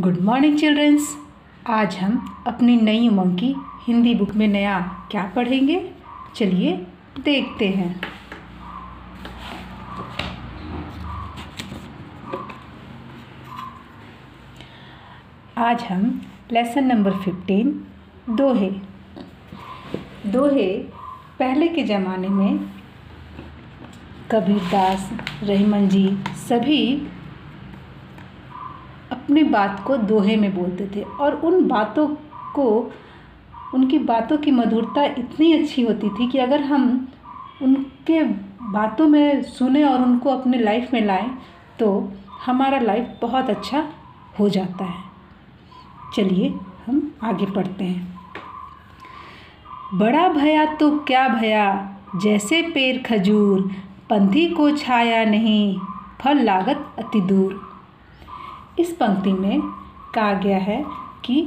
Good morning children's. आज हम अपनी नई उमंग की हिंदी बुक में नया क्या पढ़ेंगे, चलिए देखते हैं। आज हम लेसन नंबर 15 दोहे। दोहे पहले के ज़माने में कबीरदास, रहीमन जी सभी अपनी बात को दोहे में बोलते थे और उनकी बातों की मधुरता इतनी अच्छी होती थी कि अगर हम उनके बातों में सुने और उनको अपने लाइफ में लाएं तो हमारा लाइफ बहुत अच्छा हो जाता है। चलिए हम आगे पढ़ते हैं। बड़ा भया तो क्या भया, जैसे पेड़ खजूर, पंथी को छाया नहीं, फल लागत अति दूर। इस पंक्ति में कहा गया है कि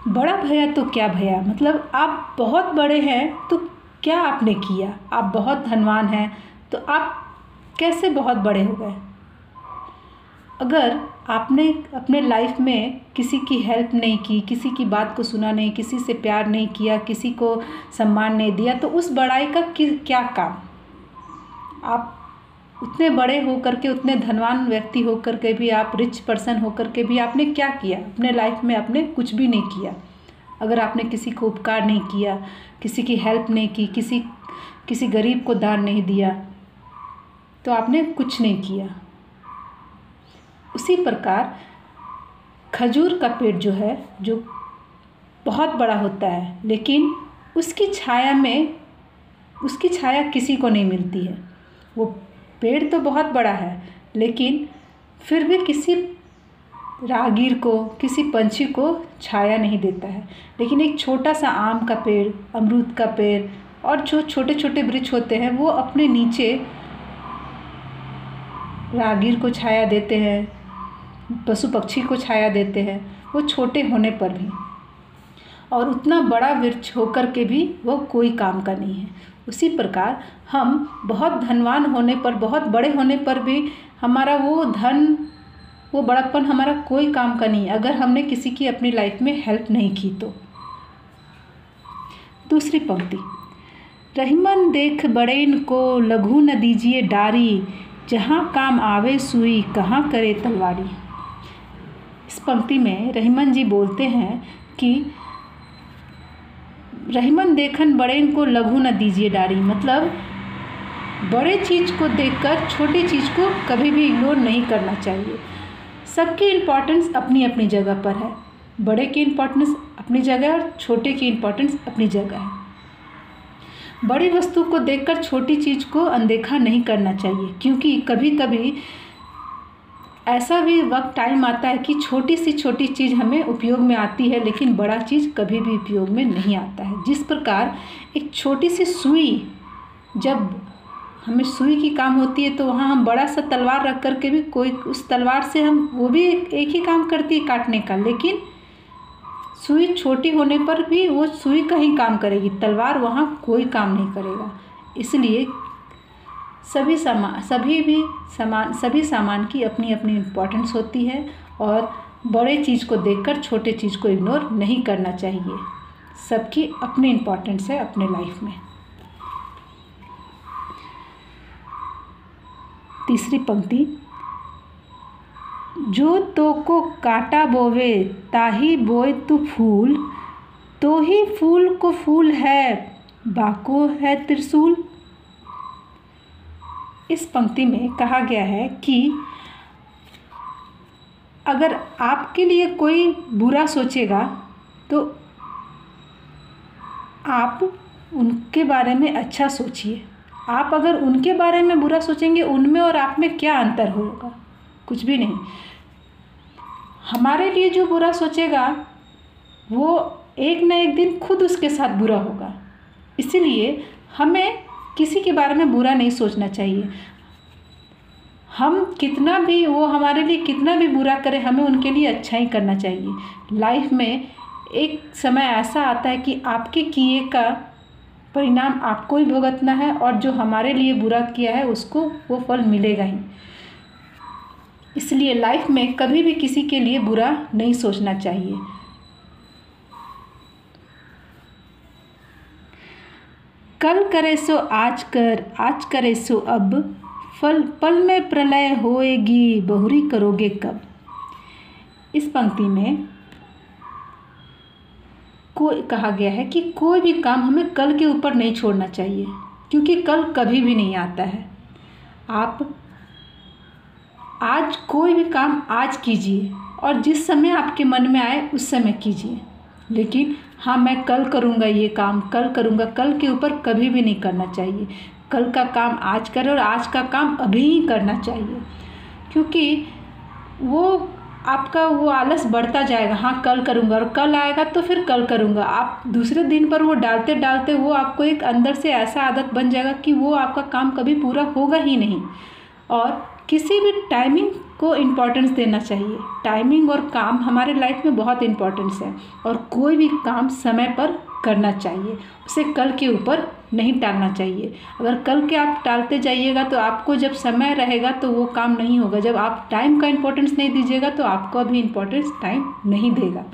बड़ा भया तो क्या भया, मतलब आप बहुत बड़े हैं तो क्या आपने किया, आप बहुत धनवान हैं तो आप कैसे बहुत बड़े हो गए। अगर आपने अपने लाइफ में किसी की हेल्प नहीं की, किसी की बात को सुना नहीं, किसी से प्यार नहीं किया, किसी को सम्मान नहीं दिया, तो उस बड़ाई का क्या काम। आप उतने बड़े हो करके, उतने धनवान व्यक्ति हो करके भी, आप रिच पर्सन हो करके भी आपने क्या किया अपने लाइफ में? आपने कुछ भी नहीं किया। अगर आपने किसी को उपकार नहीं किया, किसी की हेल्प नहीं की, किसी गरीब को दान नहीं दिया, तो आपने कुछ नहीं किया। उसी प्रकार खजूर का पेड़ जो है, जो बहुत बड़ा होता है, लेकिन उसकी छाया किसी को नहीं मिलती है। वो पेड़ तो बहुत बड़ा है, लेकिन फिर भी किसी राहगीर को, किसी पंछी को छाया नहीं देता है। लेकिन एक छोटा सा आम का पेड़, अमरूद का पेड़ और जो छोटे छोटे वृक्ष होते हैं, वो अपने नीचे राहगीर को छाया देते हैं, पशु पक्षी को छाया देते हैं, वो छोटे होने पर भी। और उतना बड़ा वृक्ष होकर के भी वो कोई काम का नहीं है। उसी प्रकार हम बहुत धनवान होने पर, बहुत बड़े होने पर भी हमारा वो धन, वो बड़प्पन हमारा कोई काम का नहीं, अगर हमने किसी की अपनी लाइफ में हेल्प नहीं की तो। दूसरी पंक्ति, रहीमन देख बड़ेन को, लघु न दीजिए डारी, जहाँ काम आवे सुई, कहाँ करे तलवारी। इस पंक्ति में रहीमन जी बोलते हैं कि रहीमन देखन बड़ेन को, लघु न दीजिए डारी, मतलब बड़े चीज़ को देखकर छोटी चीज़ को कभी भी इग्नोर नहीं करना चाहिए। सबकी इम्पोर्टेंस अपनी अपनी जगह पर है। बड़े की इम्पोर्टेंस अपनी जगह है और छोटे की इम्पोर्टेंस अपनी जगह है। बड़ी वस्तु को देखकर छोटी चीज़ को अनदेखा नहीं करना चाहिए, क्योंकि कभी कभी ऐसा भी वक्त टाइम आता है कि छोटी चीज़ हमें उपयोग में आती है, लेकिन बड़ा चीज़ कभी भी उपयोग में नहीं आता है। जिस प्रकार एक छोटी सी सुई, जब हमें सुई की काम होती है तो वहाँ हम बड़ा सा तलवार रख कर के भी कोई, उस तलवार से हम, वो भी एक ही काम करती है काटने का, लेकिन सुई छोटी होने पर भी वो सुई का ही काम करेगी, तलवार वहाँ कोई काम नहीं करेगा। इसलिए सभी सामान की अपनी अपनी इम्पोर्टेंस होती है और बड़े चीज़ को देखकर छोटे चीज़ को इग्नोर नहीं करना चाहिए। सबकी अपनी इम्पोर्टेंस है अपने लाइफ में। तीसरी पंक्ति, जो तो को कांटा बोवे, ताही बोए तू फूल, तो ही फूल को फूल है, बाको है त्रिशूल। इस पंक्ति में कहा गया है कि अगर आपके लिए कोई बुरा सोचेगा तो आप उनके बारे में अच्छा सोचिए। आप अगर उनके बारे में बुरा सोचेंगे, उनमें और आप में क्या अंतर होगा? कुछ भी नहीं। हमारे लिए जो बुरा सोचेगा वो एक न एक दिन खुद उसके साथ बुरा होगा। इसीलिए हमें किसी के बारे में बुरा नहीं सोचना चाहिए। हम कितना भी, वो हमारे लिए कितना भी बुरा करे, हमें उनके लिए अच्छा ही करना चाहिए। लाइफ में एक समय ऐसा आता है कि आपके किए का परिणाम आपको ही भुगतना है और जो हमारे लिए बुरा किया है उसको वो फल मिलेगा ही। इसलिए लाइफ में कभी भी किसी के लिए बुरा नहीं सोचना चाहिए। कल करे सो आज कर, आज करे सो अब, पल में प्रलय होएगी, बहुरी करोगे कब। इस पंक्ति में कहा गया है कि कोई भी काम हमें कल के ऊपर नहीं छोड़ना चाहिए, क्योंकि कल कभी भी नहीं आता है। आप आज कोई भी काम आज कीजिए और जिस समय आपके मन में आए उस समय कीजिए, लेकिन हाँ मैं कल करूँगा ये काम, कल करूँगा, कल के ऊपर कभी भी नहीं करना चाहिए। कल का काम आज करें और आज का काम अभी ही करना चाहिए, क्योंकि वो आपका वो आलस बढ़ता जाएगा। हाँ कल करूँगा, और कल आएगा तो फिर कल करूँगा, आप दूसरे दिन पर वो डालते डालते वो आपको एक अंदर से ऐसा आदत बन जाएगा कि वो आपका काम कभी पूरा होगा ही नहीं। और किसी भी टाइमिंग को इम्पोर्टेंस देना चाहिए। टाइमिंग और काम हमारे लाइफ में बहुत इम्पोर्टेंस है, और कोई भी काम समय पर करना चाहिए, उसे कल के ऊपर नहीं टालना चाहिए। अगर कल के आप टालते जाइएगा तो आपको जब समय रहेगा तो वो काम नहीं होगा। जब आप टाइम का इम्पोर्टेंस नहीं दीजिएगा तो आपको भी इम्पोर्टेंस टाइम नहीं देगा।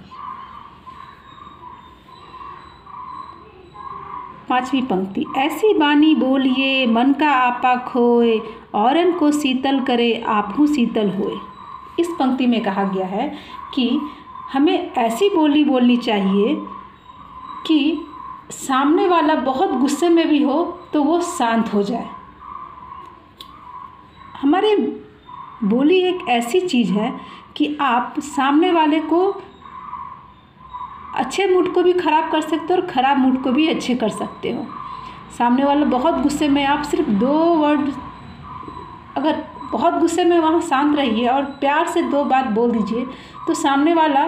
5वीं पंक्ति, ऐसी बानी बोलिए मन का आपा खोए, औरन को शीतल करे आपहू शीतल होए। इस पंक्ति में कहा गया है कि हमें ऐसी बोली बोलनी चाहिए कि सामने वाला बहुत गुस्से में भी हो तो वो शांत हो जाए। हमारी बोली एक ऐसी चीज़ है कि आप सामने वाले को अच्छे मूड को भी ख़राब कर सकते हो और ख़राब मूड को भी अच्छे कर सकते हो। सामने वाला बहुत गुस्से में, आप सिर्फ 2 वर्ड, अगर बहुत गुस्से में वहाँ शांत रहिए और प्यार से 2 बात बोल दीजिए तो सामने वाला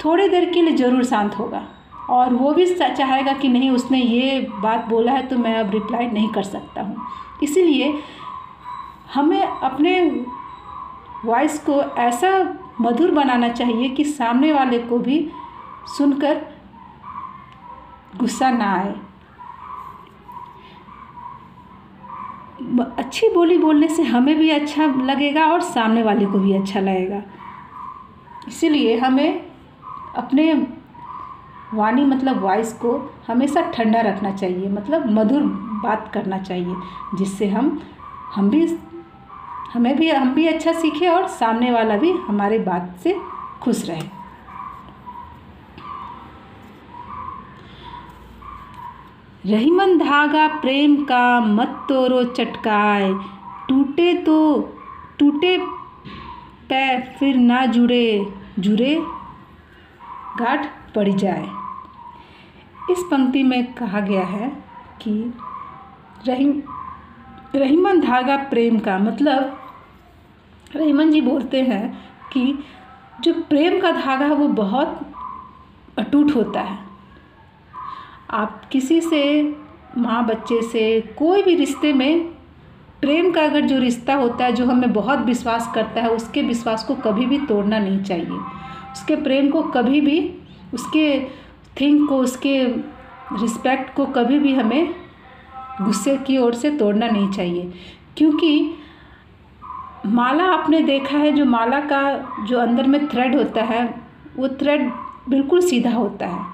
थोड़ी देर के लिए ज़रूर शांत होगा, और वो भी चाहेगा कि नहीं उसने ये बात बोला है तो मैं अब रिप्लाई नहीं कर सकता हूँ। इसीलिए हमें अपने वॉइस को ऐसा मधुर बनाना चाहिए कि सामने वाले को भी सुनकर गुस्सा ना आए। अच्छी बोली बोलने से हमें भी अच्छा लगेगा और सामने वाले को भी अच्छा लगेगा। इसीलिए हमें अपने वाणी मतलब वॉइस को हमेशा ठंडा रखना चाहिए, मतलब मधुर बात करना चाहिए, जिससे हम भी अच्छा सीखें और सामने वाला भी हमारे बात से खुश रहे। रहीमन धागा प्रेम का मत तोड़ो चटकाए, टूटे तो टूटे पै फिर ना जुड़े, जुड़े गांठ पड़ जाए। इस पंक्ति में कहा गया है कि रहीमन धागा प्रेम का मतलब रहीमन जी बोलते हैं कि जो प्रेम का धागा है वो बहुत अटूट होता है। आप किसी से, माँ बच्चे से, कोई भी रिश्ते में प्रेम का अगर जो रिश्ता होता है जो हमें बहुत विश्वास करता है, उसके विश्वास को कभी भी तोड़ना नहीं चाहिए। उसके प्रेम को कभी भी, उसके थिंक को, उसके रिस्पेक्ट को कभी भी हमें गुस्से की ओर से तोड़ना नहीं चाहिए। क्योंकि माला आपने देखा है, जो माला का जो अंदर में थ्रेड होता है वो थ्रेड बिल्कुल सीधा होता है,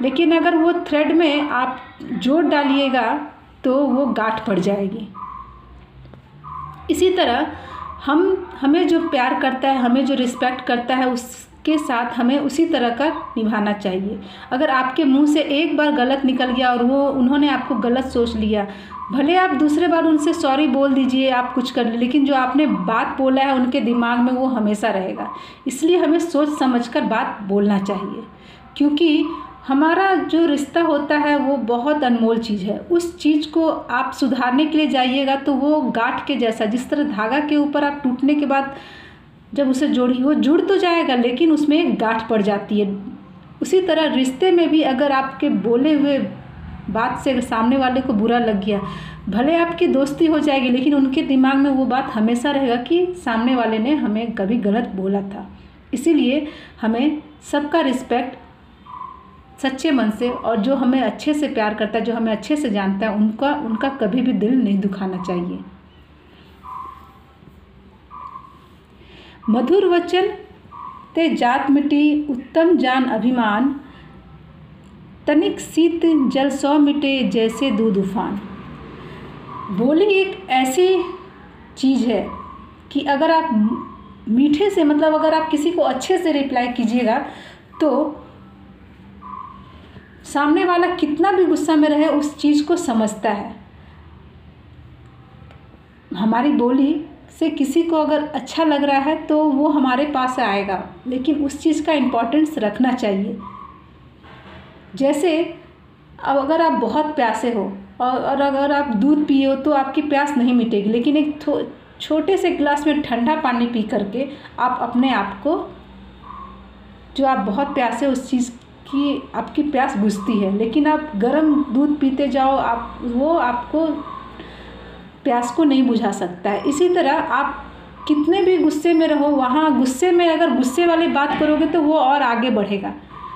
लेकिन अगर वो थ्रेड में आप जोड़ डालिएगा तो वो गांठ पड़ जाएगी। इसी तरह हमें जो प्यार करता है, हमें जो रिस्पेक्ट करता है, उसके साथ हमें उसी तरह का निभाना चाहिए। अगर आपके मुंह से एक बार गलत निकल गया और उन्होंने आपको गलत सोच लिया, भले आप दूसरे बार उनसे सॉरी बोल दीजिए, आप कुछ कर ले, लेकिन जो आपने बात बोला है उनके दिमाग में वो हमेशा रहेगा। इसलिए हमें सोच समझकर बात बोलना चाहिए, क्योंकि हमारा जो रिश्ता होता है वो बहुत अनमोल चीज़ है। उस चीज़ को आप सुधारने के लिए जाइएगा तो वो गांठ के जैसा, जिस तरह धागा के ऊपर आप टूटने के बाद जब उसे जोड़ी, वो जुड़ तो जाएगा लेकिन उसमें एक गांठ पड़ जाती है। उसी तरह रिश्ते में भी अगर आपके बोले हुए बात से सामने वाले को बुरा लग गया, भले आपकी दोस्ती हो जाएगी लेकिन उनके दिमाग में वो बात हमेशा रहेगा कि सामने वाले ने हमें कभी गलत बोला था। इसीलिए हमें सबका रिस्पेक्ट सच्चे मन से, और जो हमें अच्छे से प्यार करता है, जो हमें अच्छे से जानता है, उनका कभी भी दिल नहीं दुखाना चाहिए। मधुर वचन ते जात मिटी, उत्तम जान अभिमान, तनिक शीत जल सौ मिटे, जैसे दूध उफान। बोली एक ऐसी चीज़ है कि अगर आप मीठे से, मतलब अगर आप किसी को अच्छे से रिप्लाई कीजिएगा तो सामने वाला कितना भी गुस्सा में रहे उस चीज़ को समझता है। हमारी बोली से किसी को अगर अच्छा लग रहा है तो वो हमारे पास आएगा, लेकिन उस चीज़ का इम्पोर्टेंस रखना चाहिए। जैसे अब अगर आप बहुत प्यासे हो और अगर आप दूध पिए हो तो आपकी प्यास नहीं मिटेगी, लेकिन एक छोटे से गिलास में ठंडा पानी पी करके आप अपने आप को, जो आप बहुत प्यासे उस चीज़ की आपकी प्यास बुझती है, लेकिन आप गर्म दूध पीते जाओ, वो आपको प्यास को नहीं बुझा सकता है। इसी तरह आप कितने भी गुस्से में रहो, वहाँ गुस्से में अगर गुस्से वाली बात करोगे तो वो और आगे बढ़ेगा,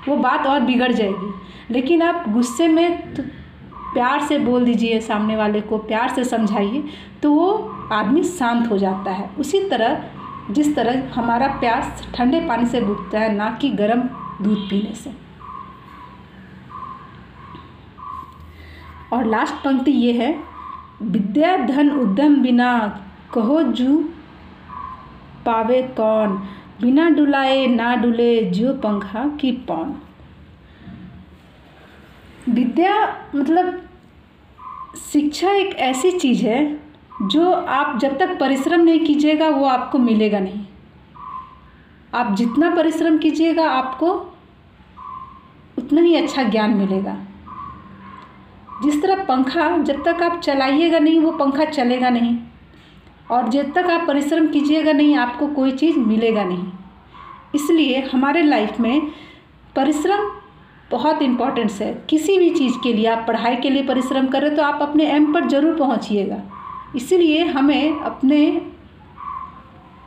वो बात और बिगड़ जाएगी। लेकिन आप गुस्से में तो प्यार से बोल दीजिए, सामने वाले को प्यार से समझाइए तो वो आदमी शांत हो जाता है। उसी तरह जिस तरह हमारा प्यास ठंडे पानी से बुझता है, ना कि गर्म दूध पीने से। और लास्ट पंक्ति ये है, विद्या धन उद्यम बिना, कहो जू पावे कौन, बिना डुलाए ना डुले, जो पंखा की पौन। विद्या मतलब शिक्षा एक ऐसी चीज़ है जो आप जब तक परिश्रम नहीं कीजिएगा वो आपको मिलेगा नहीं। आप जितना परिश्रम कीजिएगा आपको उतना ही अच्छा ज्ञान मिलेगा। जिस तरह पंखा जब तक आप चलाइएगा नहीं वो पंखा चलेगा नहीं, और जब तक आप परिश्रम कीजिएगा नहीं आपको कोई चीज़ मिलेगा नहीं। इसलिए हमारे लाइफ में परिश्रम बहुत इम्पोर्टेंस है। किसी भी चीज़ के लिए, आप पढ़ाई के लिए परिश्रम करें तो आप अपने एम पर ज़रूर पहुंचिएगा। इसीलिए हमें अपने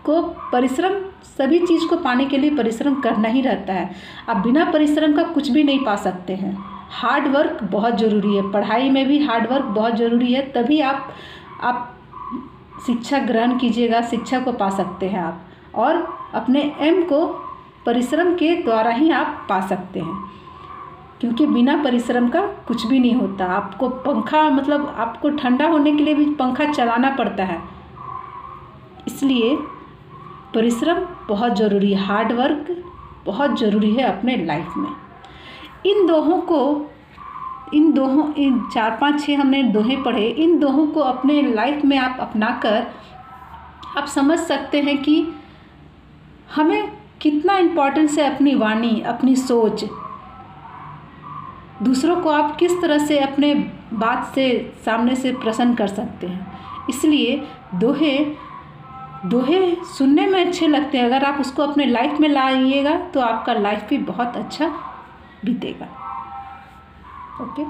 को परिश्रम, सभी चीज़ को पाने के लिए परिश्रम करना ही रहता है। आप बिना परिश्रम का कुछ भी नहीं पा सकते हैं। हार्ड वर्क बहुत ज़रूरी है, पढ़ाई में भी हार्ड वर्क बहुत ज़रूरी है, तभी आप शिक्षा ग्रहण कीजिएगा, शिक्षा को पा सकते हैं आप, और अपने एम को परिश्रम के द्वारा ही आप पा सकते हैं। क्योंकि बिना परिश्रम का कुछ भी नहीं होता। आपको पंखा, मतलब आपको ठंडा होने के लिए भी पंखा चलाना पड़ता है। इसलिए परिश्रम बहुत ज़रूरी है, हार्ड वर्क बहुत ज़रूरी है अपने लाइफ में। इन 4 5 6 हमने दोहे पढ़े, इन दोहों को अपने लाइफ में आप अपनाकर आप समझ सकते हैं कि हमें कितना इम्पोर्टेंस है अपनी वाणी, अपनी सोच। दूसरों को आप किस तरह से अपने बात से सामने से प्रसन्न कर सकते हैं। इसलिए दोहे सुनने में अच्छे लगते हैं, अगर आप उसको अपने लाइफ में लाइएगा तो आपका लाइफ भी बहुत अच्छा बीतेगा। ओके।